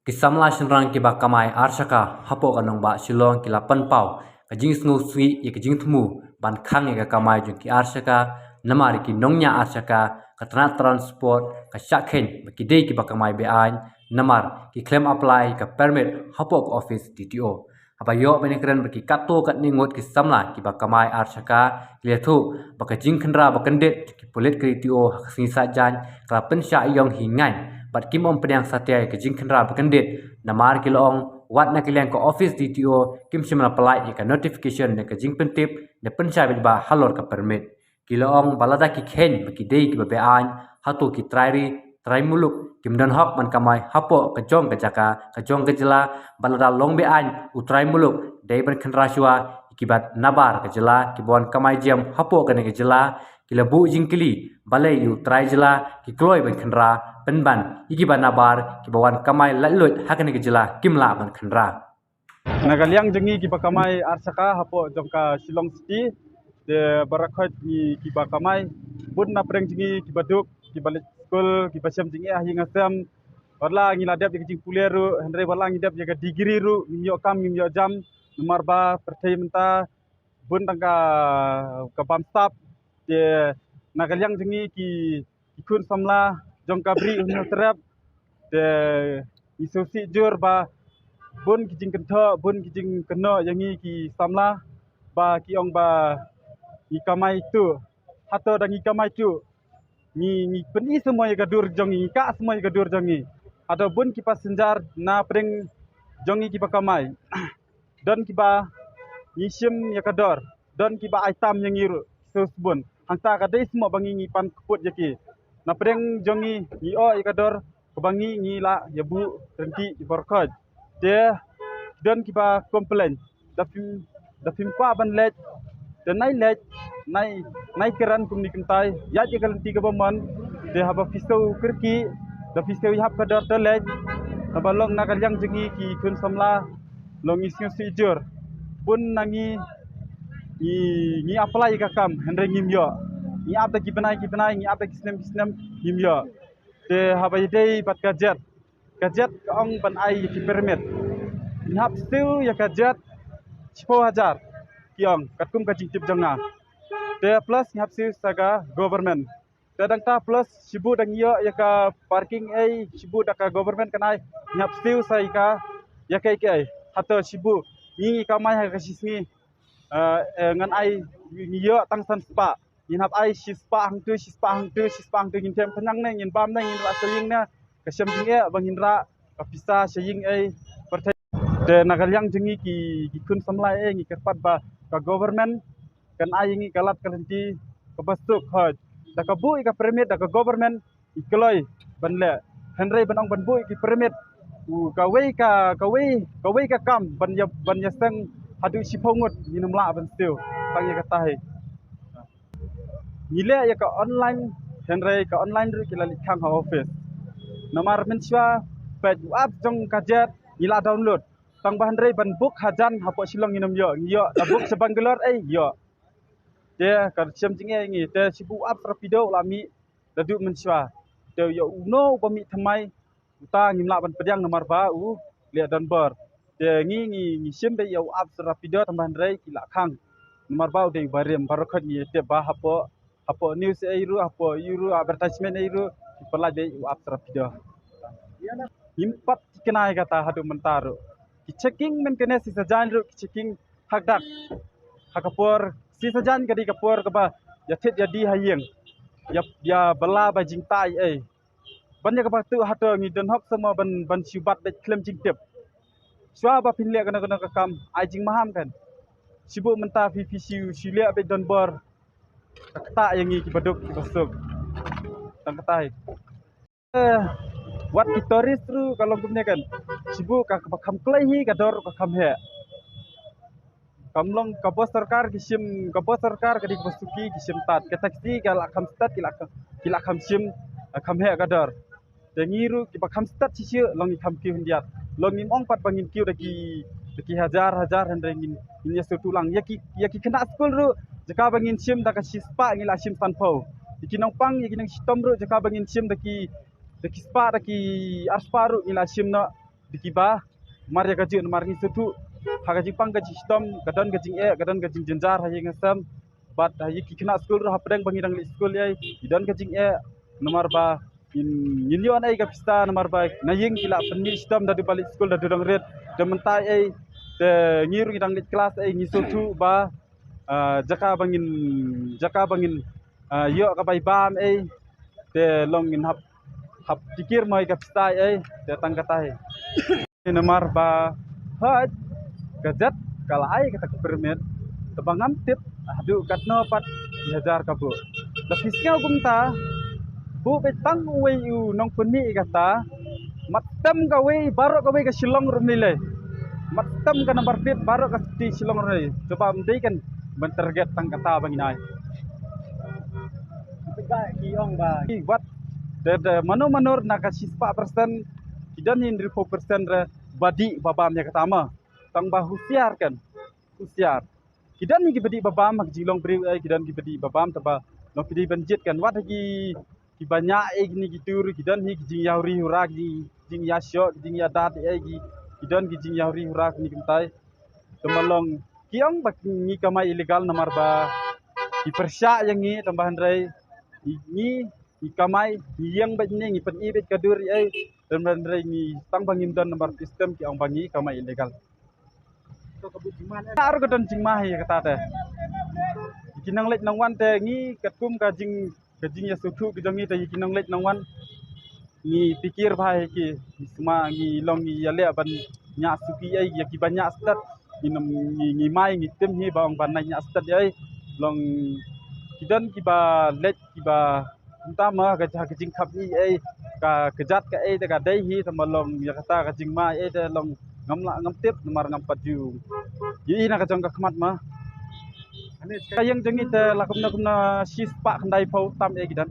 Kisamla shinrang ki ba kamai arshaka hapo kanong ba shilong ki lapan pau kajing sngu sui ye kajing thumu ban khang ye ka kamai jung ki arshaka namari ki nongnya arshaka katana transport ka shakhen ki dei ki ba kamai be ain namar ki claim apply ka permit hapo ka office DTO apa yo bani kren ki kato kat ningot ki samla ki ba kamai arshaka lethu ba kajing khandra ba kandet ki polit ki DTO singi sajan ka pensya yong hingai bat kim om pedang satya ke jingkhenra bakandit namar kilong wat na kilang ko office DTO kim simna apply ka notification ne ka jingpentip ne pensai ba halor ka permit kilong balada ki khen ki dei ki be an hatu ki trai muluk kim dan hok man kamai hapo ka jong ka jaka ka jong ka jela balada long be an utrai muluk dei ban khenra shwa kibat nabar ka jela ki bon kamai jam hapo ka ne ka jela kilabu jingkili balai yu trai jela ki kloi ban khenra penban iki banabar ki bawan kamai lalut hakane ke jela kimla ban khandra Nagaliang jengi ki bakamai arsaka hapo jongka Shillong City de barakhot ki bakamai bun na preng jengi ki baduk ki balik school ki basam jengi ah yang asam warla ngi ladap ki jing puleru hendrai warla ngi dap jaga degree ru ngio kam ngio jam nomor ba pertai menta bun tangka ka bamstap de nagaliang jengi ki ikun samla jongka bri unyo terap de isusi jur ba bun kijing kentho bun kijing keno yangi ki samla ba ki ong ba ikamai tu hato dan ikamai tu ni peni semua yang gadur jongi ka semua yang gadur jongi ada bun ki pasenjar na preng jongi ki pakamai dan ki ba nyisim ya kador dan ki ba item yang iru susbun hanta kadai semua bangi ni pan keput jaki na preng jongi ni o ya kador kebangi ni la ya bu renti berkot dia dan kita komplain dafim pa ban let dan nai keran kumni kentai ya je kalan tiga baman de haba fisau kerki da fisau hab kadar telet haba long nakal yang jengi ki kun samla long isyu sijur pun nangi ni apply ka kam hendre ngimyo ni abda ki benai ni abda kisnem ngimyo de haba idei bat gajet ong ban ai ki permit nhap siu ya kajet 10,000 kiong katkum ka jingtip janga de plus nhap siu saga government de dangta plus sibu dang yo ya ka parking ai sibu da ka government kanai nhap siu sai ka ya kai kai hato sibu ngi ka mai ha ka sisni ngan ai yo tang san spa nhap ai sispa hang tu ngin tem penang ne ngin bam ne ngin ra saying na ka syam jinge bang hindra ka pisa saying ai de nagaliang jengi ki kun samlai ngi kerpat ba ka government kan ai ngi kalat kalenti ka basuk hoj da ka bu ka permit da ka government ikloi banle henry banong ban bu ki permit ka wei ka kam ban ya sang hadu sipongut ni namla ban stiu tang ya katai nile ya ka online henry ka online ru kilali khang ha office nomor menswa page up jong kajet ila download tang bahan rei ban book hajan hapo silong inam yo da book sebang gelor yo dia kan siam jinge ngi te sibu up rapido lami dadu menswa te yo no bami thamai uta ngimla ban pedang nomor ba le dan bor de ngi sim be yo up rapido tambahan rei kila khang nomor ba de barem barokhat ngi te ba hapo news airu hapo iru advertisement airu pelaj be up rapido impat kenai kata hadu mentaru checking men kene si sajan ru checking hakdak hakapur si sajan kadi kapur kaba ya thit ya di hayeng ya bala ba jingtai banya kaba tu hato ngi don hok sama ban sibat de klem jingtep swa ba pinle kana kam ai jing maham kan sibu menta fi silia be don bor kata yang ngi kibaduk kibasuk tang katai wat historis ru kalau gumnya kan sibu ka kam klai ka dor ka kam he kamlong ka bos sarkar kisim ka bos sarkar ka dik basuki kisim tat ka taksi ka la kam stat kila kam sim kam he ka dor dengiru ki ba kam stat sisi long kam ki hundiat long nim ong pat bangin ki daki hajar hendrengin ini tulang yaki kena school ru jaka bangin sim da ka sispa ngila sim tanpo ikinong pang ikinong sitom ru jaka bangin sim daki spa daki arsparu ila simna dikiba mar ya gaji mar ngi setu hagaji pang gaji sistem kadan gaji jenjar hayi ngasam bat hayi kikna school ra hapdeng bangidang li school yai idan gaji nomor ba in yon ai kapista nomor ba naying kila penni sistem dari balik school dari dong red dementai ai te ngiru idang li kelas ai ngi setu ba jaka bangin yo ka bai bam ai te long in hap pikir mai kapista ai te tangkatai nomor ba hat gajat kalai kata permit tebangam tip adu katno pat dihajar kabu lepisnya gumta bu betang we u nong peni kata matam gawe baru gawe ke Shillong rumile matam ka nomor pit baru ke di Shillong rumile coba mendai kan mentarget tang kata banginai tiga kiong ba buat de manor nak sispa persen kidan hin 4% re badi babamnya ketama tang bah husiar kan husiar kidan ni badi babam mak jilong beri kidan ki badi babam taba no pidi banjit kan wat ki banyak ni gitur kidan hi jing yauri hura jing yasyo jing yadat ki kidan ki jing yauri hura ni kentai temalong kiong bak ni kamai ilegal nomor ba ki persya yang ni tambahan rai ni kamai yang bak ni pen ibet kadur ai dan rai ni tang bangim dan nomor sistem ki ang bangi kamai ilegal taruh ke dan cingmah ya kata teh. Kinang lek nangwan teh ngi ketum kajing ya sutu kijangi teh kinang lek nangwan ngi pikir bahai ki semua ngi long ngi yale ban nya suki ai ya ki banyak stat ngi mai ngi tim hi bang ban nya stat ai long kidan ki ba lek ki ba utama gajah kajing khap ni ai ka kejat ka ai teh ka dai hi tamalong ya kata kajing mai ai teh long ngam tip nomor ngam paju yi na ka jong ka khmat ma kayang jengi te lakum na sis pak khandai pau tam e gidan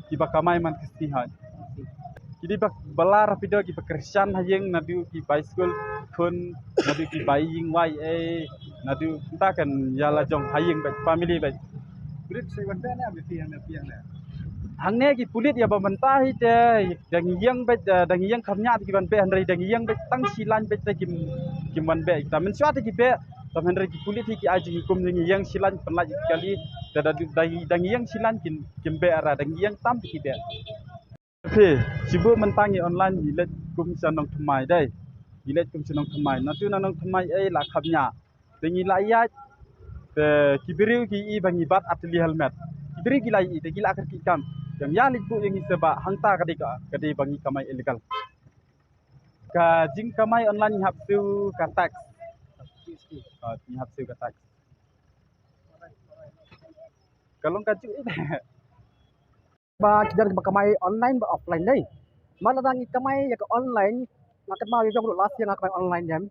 ki bakamai man kisti ha kidi bak balar video ki bakristian hayeng nadu ki bicycle kun nadu ki baying wai e nadu ta kan yala jong hayeng ba family ba kulit sai wan na be piang na hangne ki pulit ya bamenta hi te dang yang khamnya ki ban be handai dang yang be tang silan be te kim ban be ta men swat ki be tam handai ki pulit ki aji kum dang yang silan penlaj kali dang yang silan kim be ara dang yang tam ki be pe sibu mentangi online ilet kum sanong thmai dai ilet kum sanong thmai natu nanong thmai ai la khamnya dengi layat te kibiriu ki i bangi bat atli helmet kibiri ki lai te gila akar ki kam yang ya lipu yang iseba hangta kadai bangi kamai ilegal ka jing kamai online hapsu ka tax ni hapsu ka tax kalong ka cu ba kidan ba kamai online ba offline dai mana dangi kamai ya ka online makat ma yo las yang kamai online jam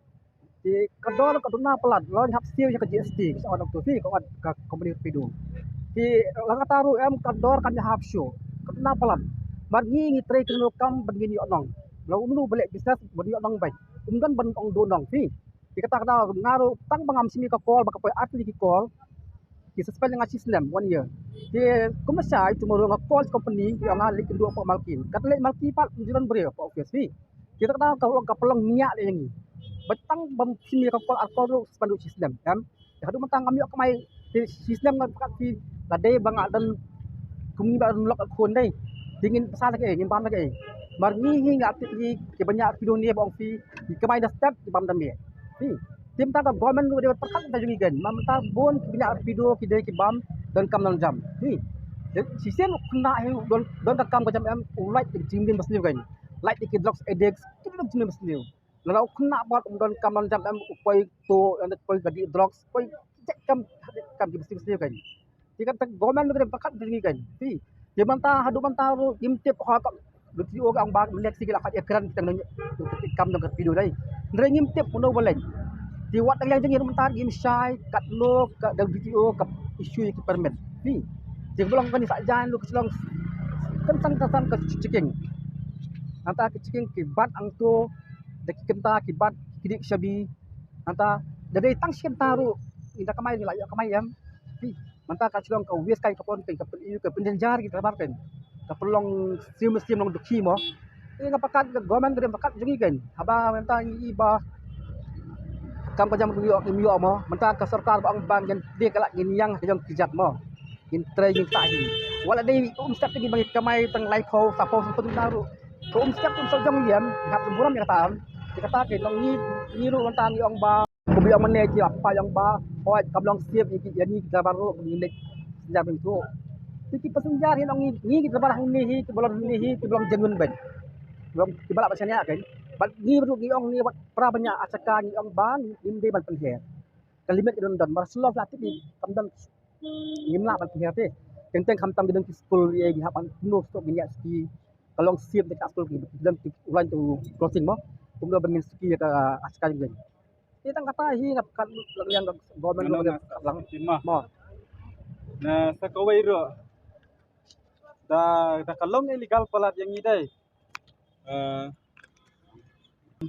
di kador kaduna pelat lon hapsu ya ka GST so ada tu fi ko ka company pidu di langataru em kador kan hapsu kaduna pelat margi ngi tre kenu kam begini onong lo unu balik bisnes bodi onong bai umdan ban ong do nong fi di kata ngaru tang bangam simi ka call baka atli ki call ki suspend dengan sistem 1 year di kumasai cuma ro call company yang alik kedua pak malkin kata lek malki pak jiran beri pak office fi kita kata kalau ka pelong niat yang ni betang bam simi ka call atau suspend sistem kan hadu mentang kami kamai sistem kan fi ladai bang dan kumi ba lock akun dai dingin pasal lagi ngin bam lagi margi hingga aktif ke banyak video ni bang fi di kamai dah step di bam dambe fi tim ta government dia perkat ta jungi gan mamta bon banyak video ki ki bam dan kam nan jam fi sisen kena don ta kam ka jam em ulai ti jimin basni gan like ki drugs addicts ki dum jimin basni lalau kena buat don kam nan jam em upoi to dan upoi gadi drugs upoi cek kam ki basni gan jika government dia perkat jungi gan fi dia manta hadu manta ru imtip ha ka duti o ang bag melek sigila ka ekran kita nanya kam dong video dai ndre ngimtip puno boleh di wat yang jengir mentar game shy kat lo ka da video ka isu ki permit ni je belum kan sak jan lu keselong kan ke ciking anta ke ciking ki bat ang to de kenta ki bat kidik sabi anta dari tang sian taru inda kamai ni layak kamai yam ni manta ka cilong ka wes kai ka pon ka penjenjar kita barken ka pelong sim long duki mo Ini ngapakat government dia pakat jengi kan. Haba mentang iba kam ka jam mi mo mentang ka sarkar ba ang bang yan dia kalak gin yang ka jam kijat mo. Gin tray gin tahi. Wala dai step gi bangit kamay tang life ho sapo sa pun naru. Step sa jam yam hap buram ya katam. Dikata ke long ni ru mentang yung ba kubi ang manage apa yang ba hoy kablong siap yani kita baru milik sejak itu. Tiki passenger yang ni kita barang ni belum genuine ben. Belum tiba lah pasnya kan. Bal ni baru giong ni pra banyak asaka ni ang bang indi ban penher. Kalimat idon dan marslo flat di kamdan ngimla ban penher te. Tentang kamtam gedeng school ye gi hapan penuh stok gini ski. Kalau siap dekat school gi dan ulan tu crossing mo. Kumdo bangin ski ka asaka ni. Kita kata hi ngap kan yang government Ano lo na lang timah mo. na sa kaway ro da kalong illegal pelat yang idai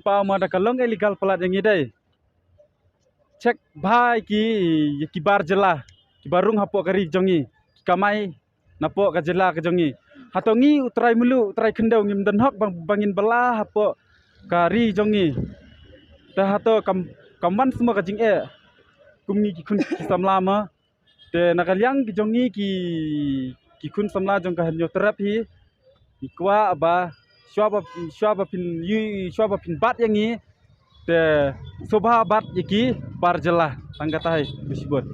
pa ma da kalong illegal pelat yang idai cek bhai ki bar jela ki barung hapo kari jongi ki kamai napo ka jela ka jongi hatongi utrai mulu utrai kendau ngim dan hok bangin belah hapo kari jongi da hato kaman semua ka jing kumni ki kun ki samla ma te nakaliang ki jongi ki kun samla jong ka hanyo terapi ki kwa aba shwaba pin bat yang ni te sobha bat yiki par jelah tanggatai bisibot